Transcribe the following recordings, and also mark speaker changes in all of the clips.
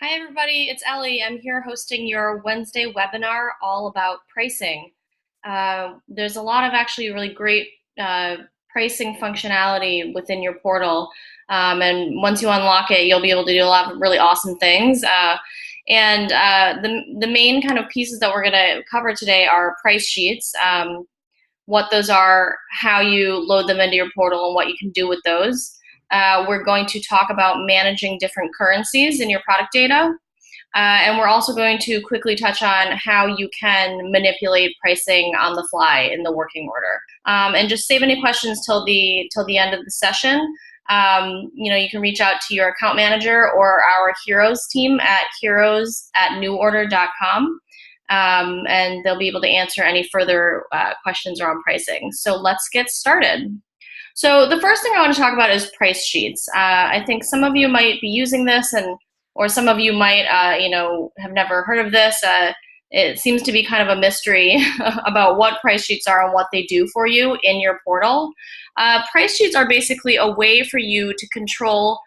Speaker 1: Hi everybody, it's Ellie. I'm here hosting your Wednesday webinar all about pricing. There's a lot of actually really great pricing functionality within your portal. And once you unlock it, you'll be able to do a lot of really awesome things. The main kind of pieces that we're going to cover today are price sheets, what those are, how you load them into your portal, and what you can do with those. We're going to talk about managing different currencies in your product data. And we're also going to quickly touch on how you can manipulate pricing on the fly in the working order. And just save any questions till the end of the session. You can reach out to your account manager or our Heroes team at heroes@NuORDER.com. And they'll be able to answer any further questions around pricing. So let's get started. So the first thing I want to talk about is price sheets. I think some of you might be using this, or some of you might have never heard of this. It seems to be kind of a mystery about what price sheets are and what they do for you in your portal. Price sheets are basically a way for you to control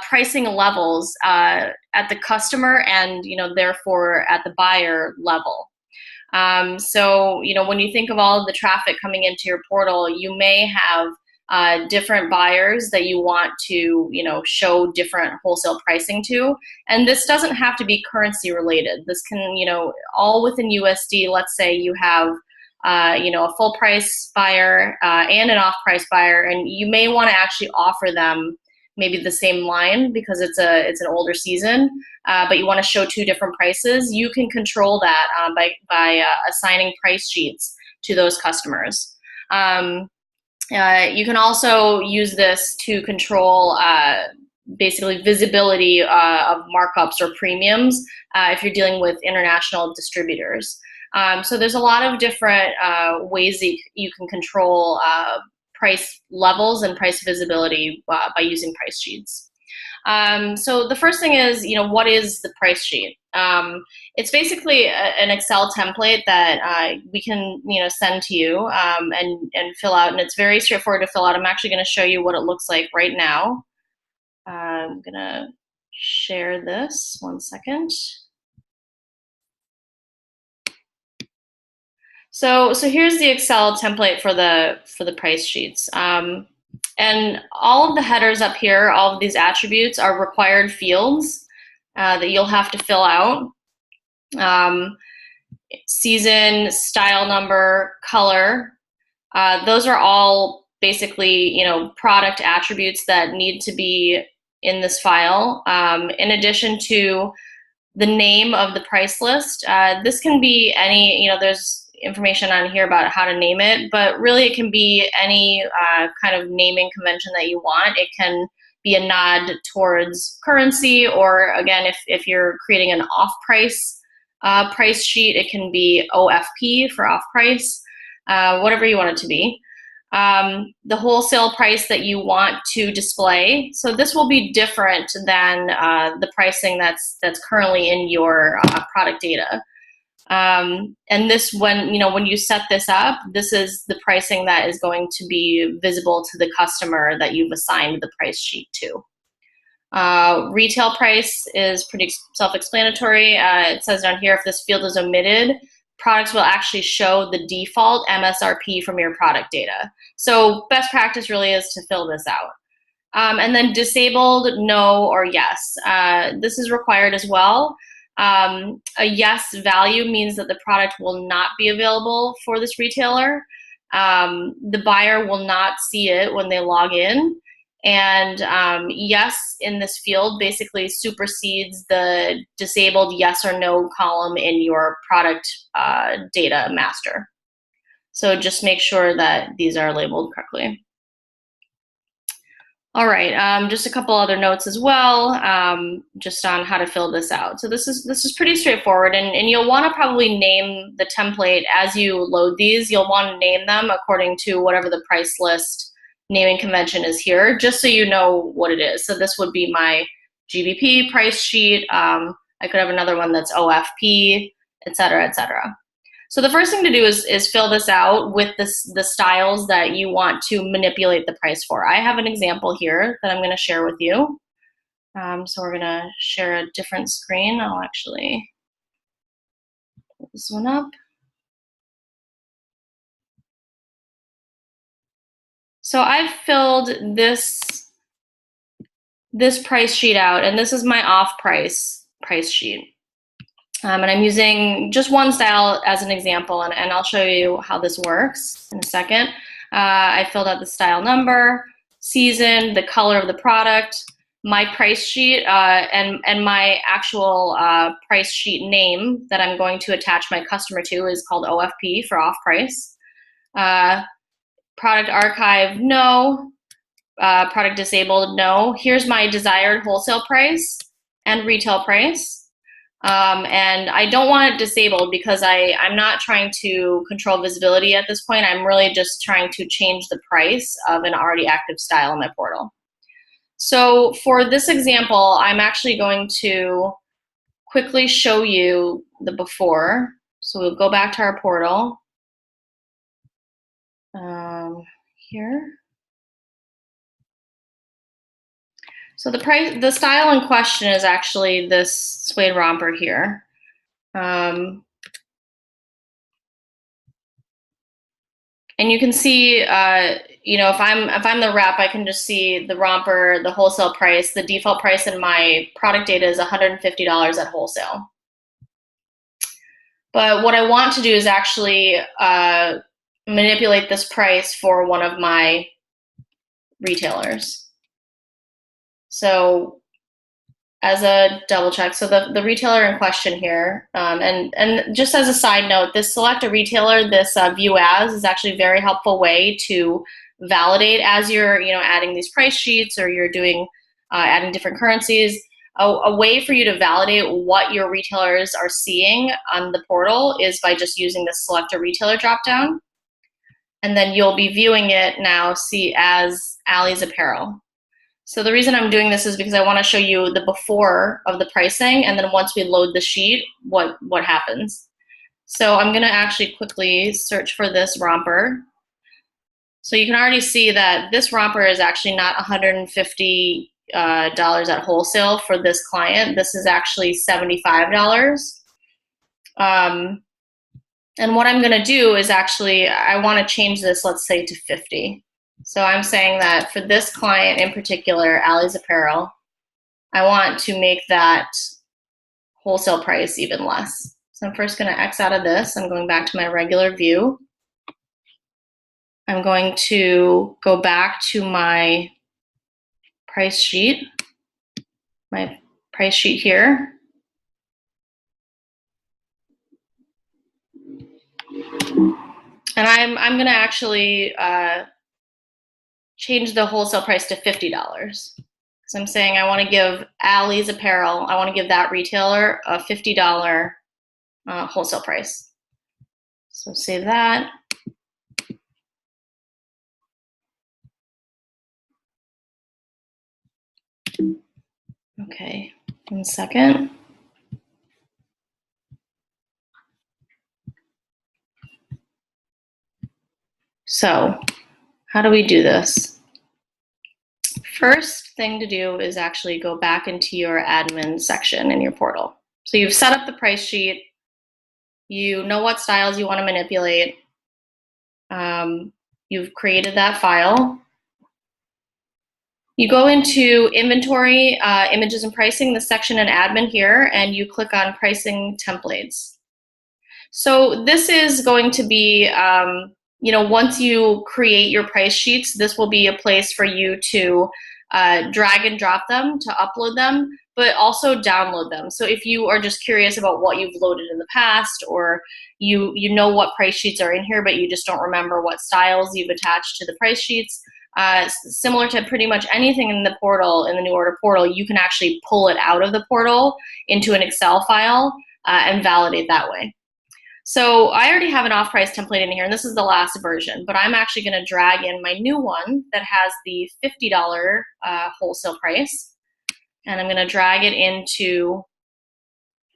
Speaker 1: pricing levels at the customer and therefore at the buyer level. When you think of all of the traffic coming into your portal, you may have different buyers that you want to, show different wholesale pricing to. And this doesn't have to be currency related. This can, all within USD. Let's say you have, a full price buyer and an off price buyer, and you may want to actually offer them maybe the same line because it's an older season, but you want to show two different prices. You can control that by assigning price sheets to those customers. You can also use this to control basically visibility of markups or premiums if you're dealing with international distributors. So there's a lot of different ways that you can control price levels and price visibility by using price sheets. So the first thing is, what is the price sheet? It's basically an Excel template that we can, send to you and fill out, and it's very straightforward to fill out. I'm actually going to show you what it looks like right now. I'm going to share this. One second. So here's the Excel template for the price sheets. And all of the headers up here, all of these attributes are required fields that you'll have to fill out. Season, style number, color, those are all basically, product attributes that need to be in this file. In addition to the name of the price list, this can be any, there's information on here about how to name it, but really it can be any kind of naming convention that you want. It can be a nod towards currency, or again, if you're creating an off-price price sheet, it can be OFP for off-price, whatever you want it to be. The wholesale price that you want to display. So this will be different than the pricing that's currently in your product data. And this, when you set this up, this is the pricing that is going to be visible to the customer that you've assigned the price sheet to. Retail price is pretty self-explanatory. It says down here, if this field is omitted, products will actually show the default MSRP from your product data. So best practice really is to fill this out. And then disabled, no, or yes. This is required as well. A yes value means that the product will not be available for this retailer. The buyer will not see it when they log in. And yes in this field basically supersedes the disabled yes or no column in your product data master. So just make sure that these are labeled correctly. All right, just a couple other notes as well, just on how to fill this out. So this is pretty straightforward, and you'll want to probably name the template as you load these. You'll want to name them according to whatever the price list naming convention is here, just so you know what it is. So this would be my GBP price sheet. I could have another one that's OFP, et cetera, et cetera. So the first thing to do is fill this out with the styles that you want to manipulate the price for. I have an example here that I'm going to share with you. So we're gonna share a different screen. I'll actually put this one up. So I've filled this price sheet out, and this is my off price sheet. And I'm using just one style as an example, and I'll show you how this works in a second. I filled out the style number, season, the color of the product, my price sheet, and my actual price sheet name that I'm going to attach my customer to is called OFP for off price. Product archive, no. Product disabled, no. Here's my desired wholesale price and retail price. And I don't want it disabled because I'm not trying to control visibility at this point. I'm really just trying to change the price of an already active style in my portal. So for this example, I'm actually going to quickly show you the before. So we'll go back to our portal here. So the style in question is actually this suede romper here. And you can see, you know, if I'm the rep, I can just see the romper, the wholesale price. The default price in my product data is $150 at wholesale. But what I want to do is actually manipulate this price for one of my retailers. So as a double check, so the retailer in question here, and just as a side note, this select a retailer, this view as is actually a very helpful way to validate as you're adding these price sheets or you're doing adding different currencies. A way for you to validate what your retailers are seeing on the portal is by just using the select a retailer dropdown, and then you'll be viewing it now. See as Allie's Apparel. So the reason I'm doing this is because I want to show you the before of the pricing, and then once we load the sheet, what happens. So I'm going to actually quickly search for this romper. So you can already see that this romper is actually not $150 at wholesale for this client. This is actually $75. And what I'm going to do is actually, I want to change this, let's say, to 50. So I'm saying that for this client in particular, Allie's Apparel, I want to make that wholesale price even less. So I'm first going to X out of this. I'm going back to my regular view. I'm going to go back to my price sheet here. And I'm going to actually change the wholesale price to $50. So I'm saying I want to give Allie's Apparel, I want to give that retailer a $50 wholesale price. So save that. Okay, 1 second. So how do we do this? First thing to do is actually go back into your admin section in your portal. So you've set up the price sheet. You know what styles you want to manipulate. You've created that file. You go into inventory, images and pricing, the section in admin here, and you click on pricing templates. So this is going to be, once you create your price sheets, this will be a place for you to drag and drop them, to upload them, but also download them. So if you are just curious about what you've loaded in the past, or you know what price sheets are in here, but you just don't remember what styles you've attached to the price sheets, similar to pretty much anything in the portal, in the NuORDER portal, you can actually pull it out of the portal into an Excel file and validate that way. So I already have an off-price template in here, and this is the last version, but I'm actually going to drag in my new one that has the $50 wholesale price, and I'm going to drag it into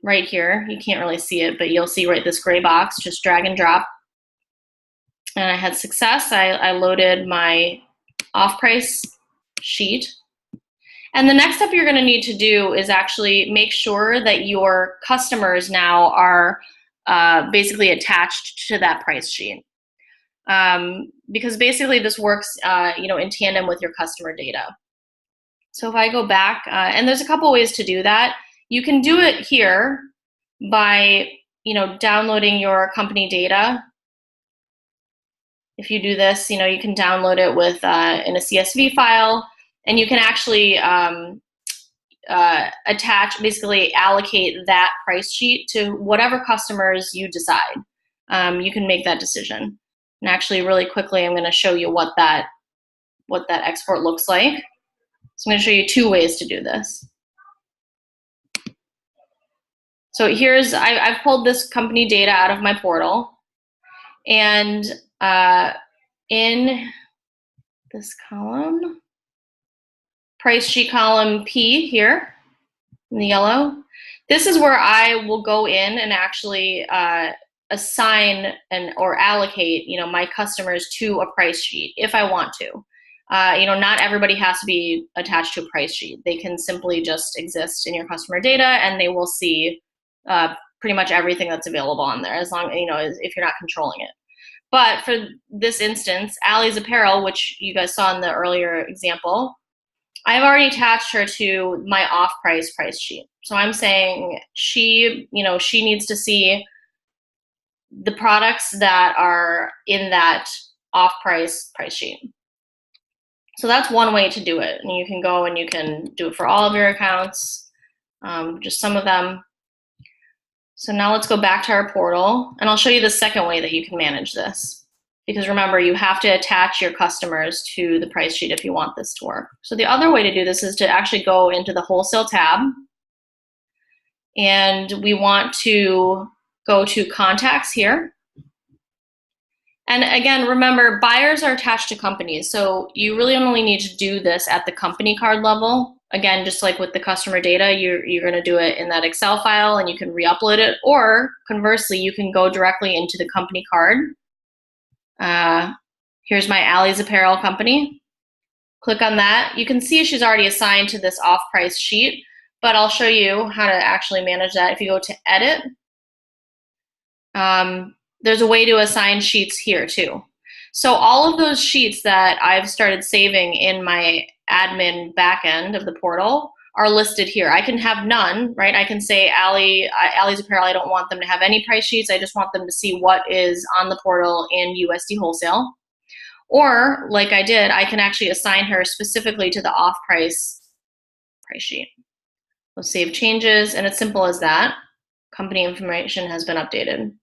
Speaker 1: right here. You can't really see it, but you'll see right this gray box, just drag and drop. And I had success. I loaded my off-price sheet. And the next step you're going to need to do is actually make sure that your customers now are basically attached to that price sheet. Because basically this works in tandem with your customer data. So if I go back, and there's a couple ways to do that. You can do it here by downloading your company data. If you do this, you can download it with in a CSV file, and you can actually basically allocate that price sheet to whatever customers you decide. You can make that decision. And actually, really quickly, I'm going to show you what that export looks like. So I'm going to show you two ways to do this. So I've pulled this company data out of my portal, and in this column, price sheet column P here in the yellow, this is where I will go in and actually assign or allocate my customers to a price sheet if I want to. Not everybody has to be attached to a price sheet. They can simply just exist in your customer data, and they will see pretty much everything that's available on there, as long if you're not controlling it. But for this instance, Allie's Apparel, which you guys saw in the earlier example, I've already attached her to my off-price price sheet. So I'm saying she needs to see the products that are in that off-price price sheet. So that's one way to do it. And you can go and you can do it for all of your accounts, just some of them. So now let's go back to our portal, and I'll show you the second way that you can manage this. Because remember, you have to attach your customers to the price sheet if you want this to work. So the other way to do this is to actually go into the wholesale tab, and we want to go to contacts here. And again, remember, buyers are attached to companies, so you really only need to do this at the company card level. Again, just like with the customer data, you're going to do it in that Excel file, and you can re-upload it, or conversely, you can go directly into the company card. Here's my Allie's Apparel company. Click on that. You can see she's already assigned to this off-price sheet, but I'll show you how to actually manage that. If you go to Edit, there's a way to assign sheets here too. So all of those sheets that I've started saving in my admin backend of the portal are listed here. I can have none, right? I can say Allie's Apparel, I don't want them to have any price sheets. I just want them to see what is on the portal in USD wholesale. Or like I did, I can actually assign her specifically to the off-price price sheet. We'll save changes, and it's simple as that. Company information has been updated.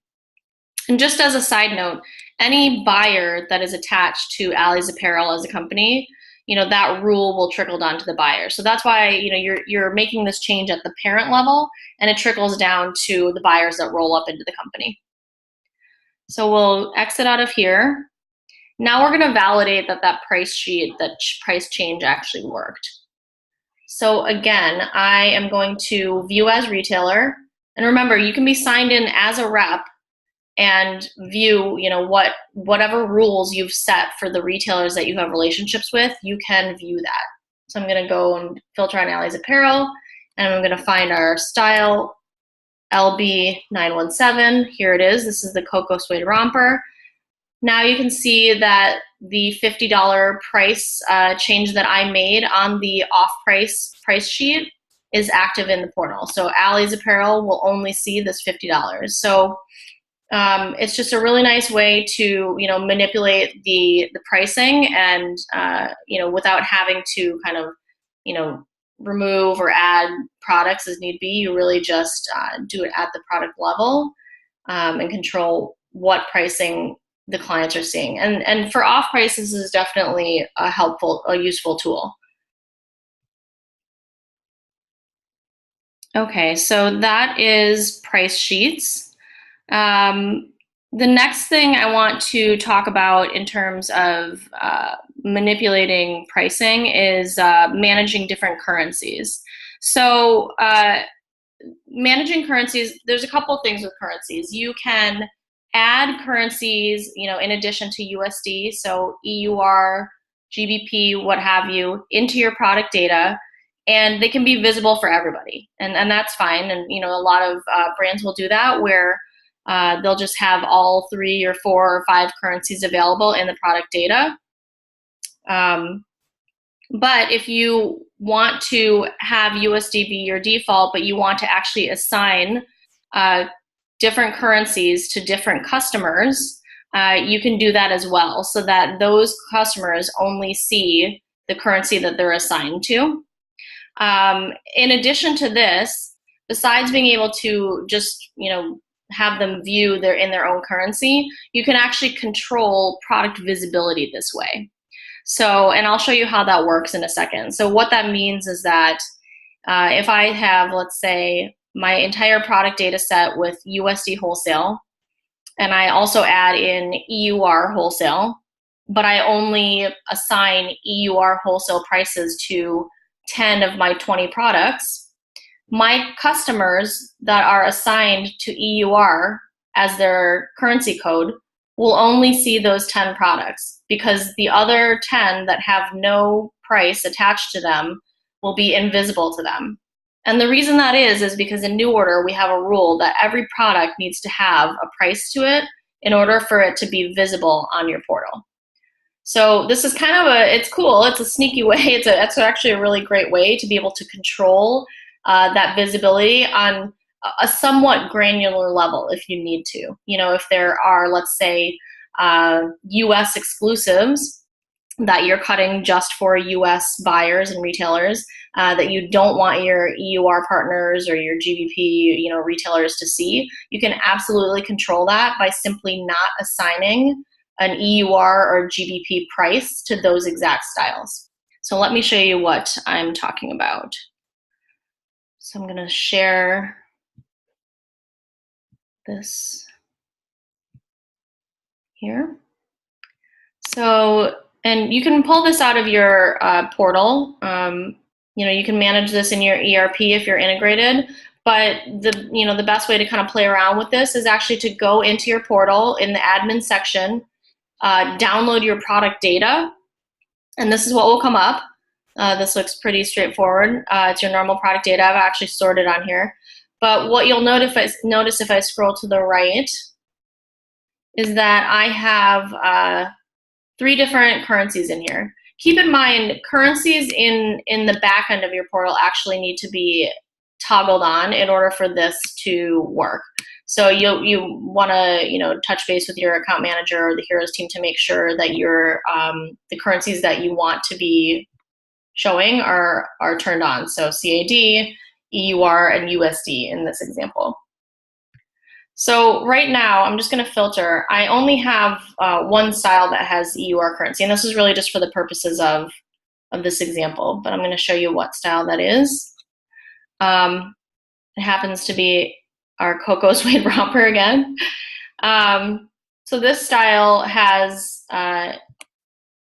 Speaker 1: And just as a side note, any buyer that is attached to Allie's Apparel as a company, that rule will trickle down to the buyer. So that's why you're making this change at the parent level, and it trickles down to the buyers that roll up into the company. So we'll exit out of here. Now we're going to validate that price sheet, that price change actually worked. So again, I am going to view as retailer, and remember, you can be signed in as a rep and view, whatever rules you've set for the retailers that you have relationships with, you can view that. So I'm going to go and filter on Allie's Apparel, and I'm going to find our style LB917. Here it is. This is the Cocoa Suede Romper. Now you can see that the $50 price change that I made on the off-price price sheet is active in the portal. So Allie's Apparel will only see this $50. So it's just a really nice way to manipulate the pricing, and without having to kind of remove or add products as need be. You really just do it at the product level and control what pricing the clients are seeing. And for off price, this is definitely a useful tool. Okay, so that is price sheets. The next thing I want to talk about in terms of manipulating pricing is managing different currencies. So managing currencies, there's a couple things with currencies. You can add currencies, in addition to USD, so EUR, GBP, what have you, into your product data. and they can be visible for everybody, and that's fine. And a lot of brands will do that, where they'll just have all 3 or 4 or 5 currencies available in the product data. But if you want to have USD be your default, but you want to actually assign different currencies to different customers, you can do that as well, so that those customers only see the currency that they're assigned to. In addition to this, besides being able to just have them view in their own currency, you can actually control product visibility this way. So, and I'll show you how that works in a second. So what that means is that if I have, let's say, my entire product data set with USD wholesale, and I also add in EUR wholesale, but I only assign EUR wholesale prices to 10 of my 20 products, my customers that are assigned to EUR as their currency code will only see those 10 products, because the other 10 that have no price attached to them will be invisible to them. And the reason that is because in NuORDER we have a rule that every product needs to have a price to it in order for it to be visible on your portal. So this is kind of it's cool, it's a sneaky way, it's actually a really great way to be able to control that visibility on a somewhat granular level if you need to. If there are, let's say, US exclusives that you're cutting just for US buyers and retailers, that you don't want your EUR partners or your GBP retailers to see, you can absolutely control that by simply not assigning an EUR or GBP price to those exact styles. So let me show you what I'm talking about. So I'm going to share this here. So, and you can pull this out of your portal. You can manage this in your ERP if you're integrated. But the best way to kind of play around with this is actually to go into your portal in the admin section, download your product data, and this is what will come up. This looks pretty straightforward. It's your normal product data. I've actually sorted on here. But what you'll notice if I scroll to the right is that I have 3 different currencies in here. Keep in mind, currencies in the back end of your portal actually need to be toggled on in order for this to work. So you want to touch base with your account manager or the Heroes team to make sure that your the currencies that you want to be showing are turned on. So CAD, EUR, and USD in this example. So right now, I'm just going to filter. I only have one style that has EUR currency, and this is really just for the purposes of this example, but I'm going to show you what style that is. It happens to be our Cocoa Suede romper again. So this style has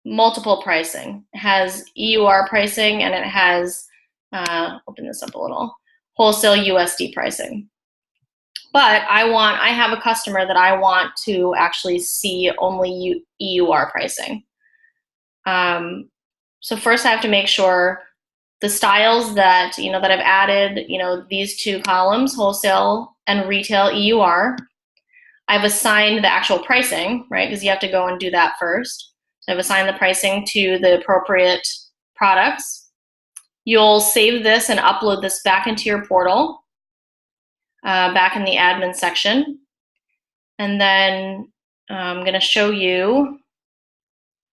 Speaker 1: multiple pricing. It has EUR pricing, and it has, open this up a little, wholesale USD pricing. But I have a customer that I want to actually see only EUR pricing. So first I have to make sure the styles that, that I've added, these 2 columns, wholesale and retail EUR, I've assigned the actual pricing, right? Because you have to go and do that first. So I've assigned the pricing to the appropriate products. You'll save this and upload this back into your portal. Back in the admin section. And then I'm going to show you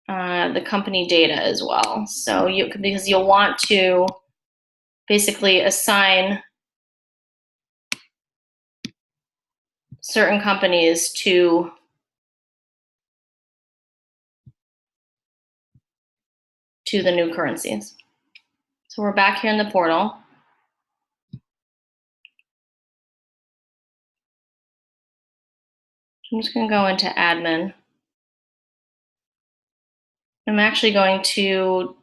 Speaker 1: the company data as well. So because you'll want to basically assign certain companies to the new currencies. So we're back here in the portal. I'm just going to go into admin. I'm actually going to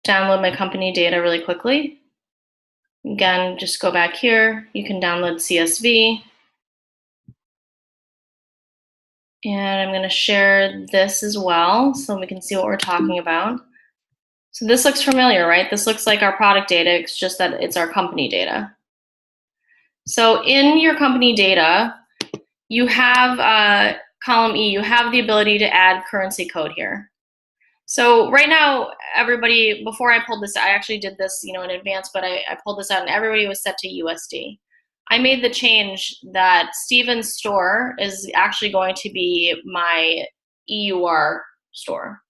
Speaker 1: download my company data really quickly. Again, just go back here. You can download CSV. And I'm going to share this as well so we can see what we're talking about. So this looks familiar, right? This looks like our product data, it's just that it's our company data. So in your company data, you have column E, you have the ability to add currency code here. So right now, everybody, before I pulled this, I actually did this, in advance, but I pulled this out and everybody was set to USD. I made the change that Steven's store is actually going to be my EUR store.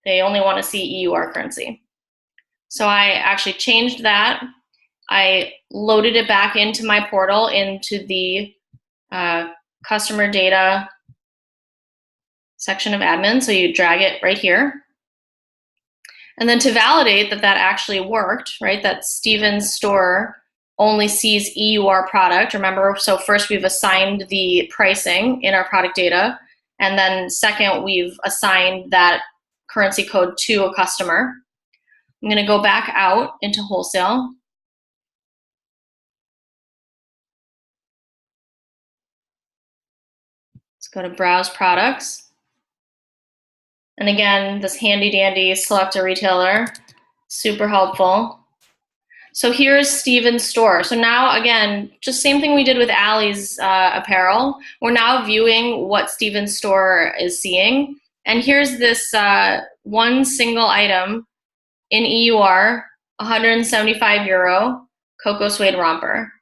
Speaker 1: They only want to see EUR currency. So I actually changed that. I loaded it back into my portal, into the customer data section of admin. So you drag it right here. And then to validate that that actually worked, right, that Steven's store only sees EUR product, remember, so first we've assigned the pricing in our product data, and then second, we've assigned that currency code to a customer. I'm gonna go back out into wholesale. Let's go to browse products. And again, this handy dandy select a retailer, super helpful. So here's Steven's store. So now again, just same thing we did with Allie's apparel. We're now viewing what Steven's store is seeing. And here's this one single item in EUR, 175 euro, Cocoa Suede Romper.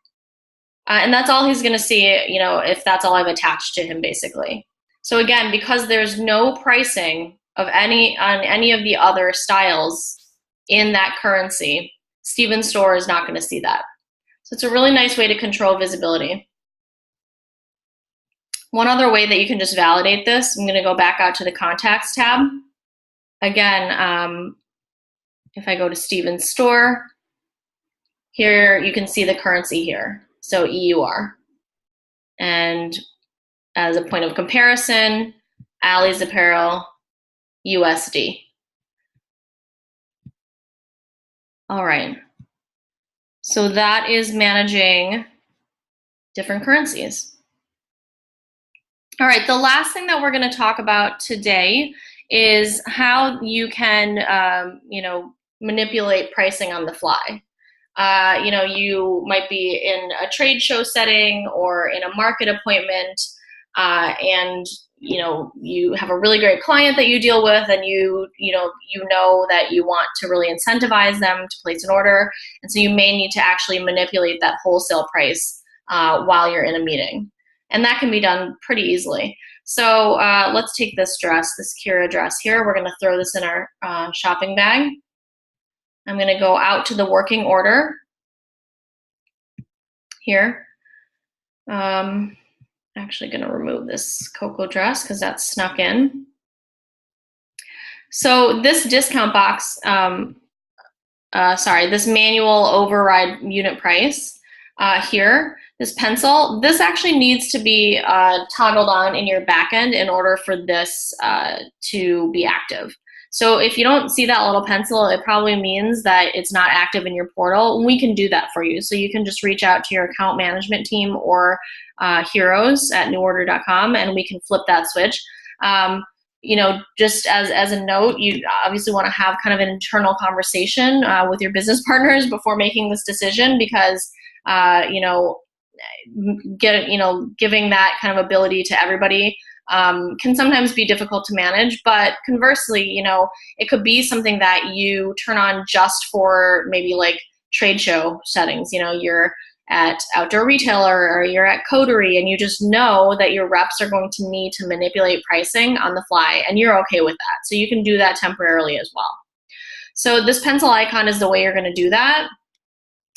Speaker 1: And that's all he's gonna see, if that's all I've attached to him basically. So again, because there's no pricing of on any of the other styles in that currency, Steven's store is not going to see that. So it's a really nice way to control visibility. One other way that you can just validate this, I'm going to go back out to the contacts tab. Again, if I go to Steven's store, here you can see the currency here, so EUR. And as a point of comparison, Allie's apparel, USD. All right, so that is managing different currencies. All right, the last thing that we're going to talk about today is how you can, manipulate pricing on the fly. You might be in a trade show setting or in a market appointment, and you have a really great client that you deal with, and you know that you want to really incentivize them to place an order, and so you may need to actually manipulate that wholesale price while you're in a meeting, and that can be done pretty easily. So let's take this dress, this Kira dress here. We're going to throw this in our shopping bag. I'm going to go out to the working order here. Actually going to remove this cocoa dress because that's snuck in. So this discount box, this manual override unit price here, this pencil, this actually needs to be toggled on in your backend in order for this to be active. So if you don't see that little pencil, it probably means that it's not active in your portal. We can do that for you. So you can just reach out to your account management team or heroes at NuORDER.com, and we can flip that switch. Just as a note, you obviously want to have kind of an internal conversation with your business partners before making this decision, because giving that kind of ability to everybody can sometimes be difficult to manage. But conversely, it could be something that you turn on just for maybe like trade show settings. You're at Outdoor Retailer or you're at Coterie, and you just know that your reps are going to need to manipulate pricing on the fly, and you're okay with that. So you can do that temporarily as well. So this pencil icon is the way you're going to do that.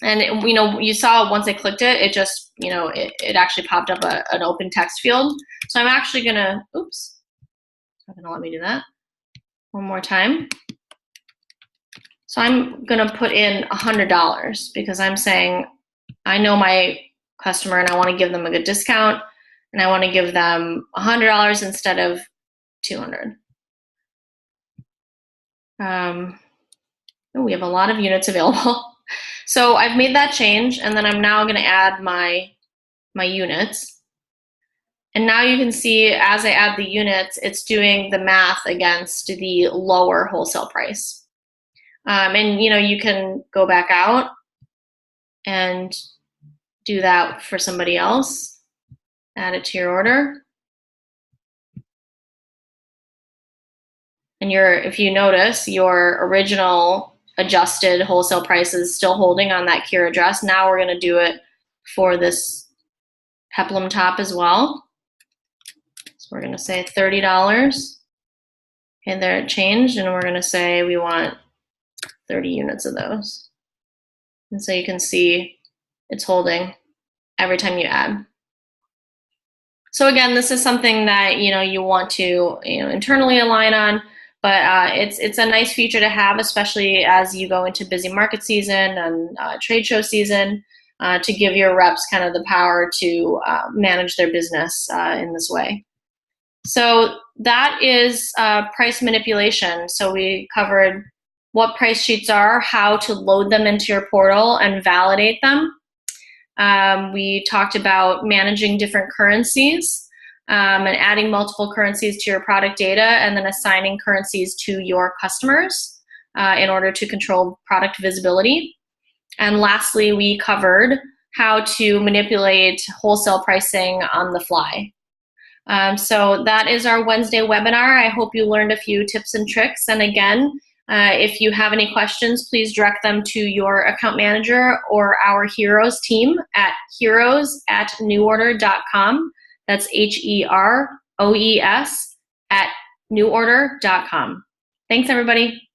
Speaker 1: And you saw once I clicked it, it just, it actually popped up an open text field. So I'm actually gonna, oops, it's not gonna let me do that. One more time. So I'm gonna put in $100 because I'm saying I know my customer and I want to give them a good discount, and I want to give them $100 instead of $200. We have a lot of units available. So I've made that change, and then I'm now going to add my units. And now you can see as I add the units, it's doing the math against the lower wholesale price. And you can go back out and do that for somebody else. Add it to your order. And if you notice, your original adjusted wholesale price is still holding on that Kira dress. Now we're going to do it for this peplum top as well. So we're going to say $30. And there it changed, and we're going to say we want 30 units of those. And so you can see it's holding every time you add. So again, this is something that you want to internally align on, but it's a nice feature to have, especially as you go into busy market season and trade show season, to give your reps kind of the power to manage their business in this way. So that is price manipulation. So we covered what price sheets are, how to load them into your portal and validate them. We talked about managing different currencies and adding multiple currencies to your product data, and then assigning currencies to your customers in order to control product visibility. And lastly, we covered how to manipulate wholesale pricing on the fly. So that is our Wednesday webinar. I hope you learned a few tips and tricks. And again, if you have any questions, please direct them to your account manager or our Heroes team at heroes@nuorder.com. That's HEROES @nuorder.com. Thanks, everybody.